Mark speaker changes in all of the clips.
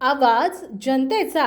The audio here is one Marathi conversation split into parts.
Speaker 1: आवाज जनतेचा।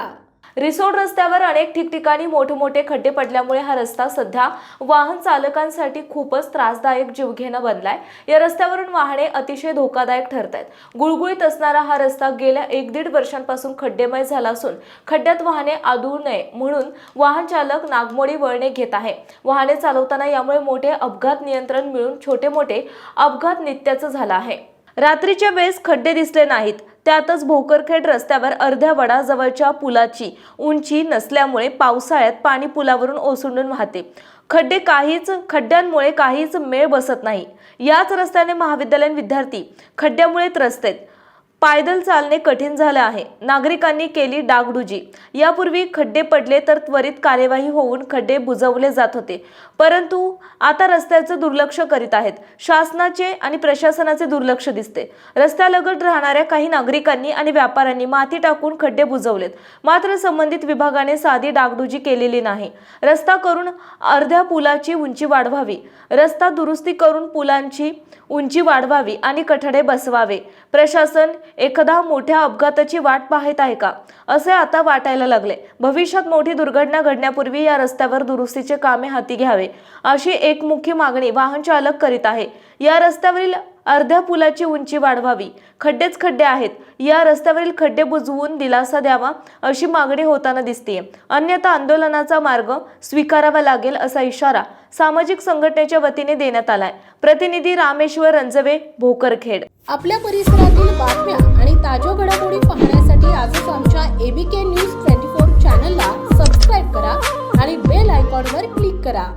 Speaker 2: रिसोड रस्त्यावर अनेक ठिकठिकाणी मोठमोठे खड्डे पडल्यामुळे हा रस्ता सध्या वाहन चालकांसाठी खूपच त्रासदायक जीवघेणा बनलाय। या रस्त्यावरून वाहने अतिशय धोकादायक ठरत आहेत। गुळगुळीत असणारा हा रस्ता गेल्या 1-1.5 वर्षांपासून खड्डेमय झाला असून खड्ड्यात वाहने आदळू नये म्हणून वाहन चालक नागमोडी वळणे घेत आहे। वाहने चालवताना यामुळे मोठे अपघात नियंत्रण मिळून छोटे मोठे अपघात नित्याचं झालं आहे। रात्रीच्या वेळेस खड्डे दिसले नाहीत, त्यातच भोकरखेड रस्त्यावर अर्ध्या वडाजवळच्या पुलाची उंची नसल्यामुळे पावसाळ्यात पाणी पुलावरून ओसंडून वाहते। खड्ड्यांमुळे काहीच मेळ बसत नाही। याच रस्त्याने महाविद्यालयीन विद्यार्थी खड्ड्यामुळे त्रस्त आहेत। पायदल चालणे कठीण झाले आहे। नागरिकांनी केली डागडुजी। यापूर्वी खड्डे पडले तर त्वरित कार्यवाही होऊन खड्डे बुजवले जात होते, परंतु आता रस्त्याचं दुर्लक्ष करीत आहेत। शासनाचे आणि प्रशासनाचे दुर्लक्ष दिसते। रस्त्यालगत राहणाऱ्या काही नागरिकांनी आणि व्यापाऱ्यांनी माती टाकून खड्डे बुजवलेत, मात्र संबंधित विभागाने साधी डागडुजी केलेली नाही। रस्ता करून अर्ध्या पुलाची उंची वाढवावी, रस्ता दुरुस्ती करून पुलांची उंची वाढवावी आणि कठडे बसवावे। प्रशासन एखादा मोठ्या अपघाताची वाट पाहत आहे का, असे आता वाटायला लागले। भविष्यात मोठी दुर्घटना घडण्यापूर्वी या रस्त्यावर दुरुस्तीचे कामे हाती घ्यावे, अशी एक मुख्य मागणी वाहन चालक करीत आहे। या रस्त्यावरील अर्ध्या पुलाची उंची वाढवावी, खड्डेच खड्डे आहेत, या रस्त्यावरील खड्डे बुजवून दिलासा द्यावा, अशी मागणी होताना दिसते। अन्यथा आंदोलनाचा मार्ग स्वीकारावा लागेल, असा इशारा सामाजिक संघटनेच्या वतीने देण्यात आलाय। प्रतिनिधी रामेश्वर रंजवे, भोकरखेड।
Speaker 1: आपल्या परिसरातील बातम्या आणि ताज्या घडामोडी पाहण्यासाठी आजच आमच्या ABK न्यूज 24 चॅनलला सबस्क्राईब करा आणि बेल आयकॉनवर क्लिक करा।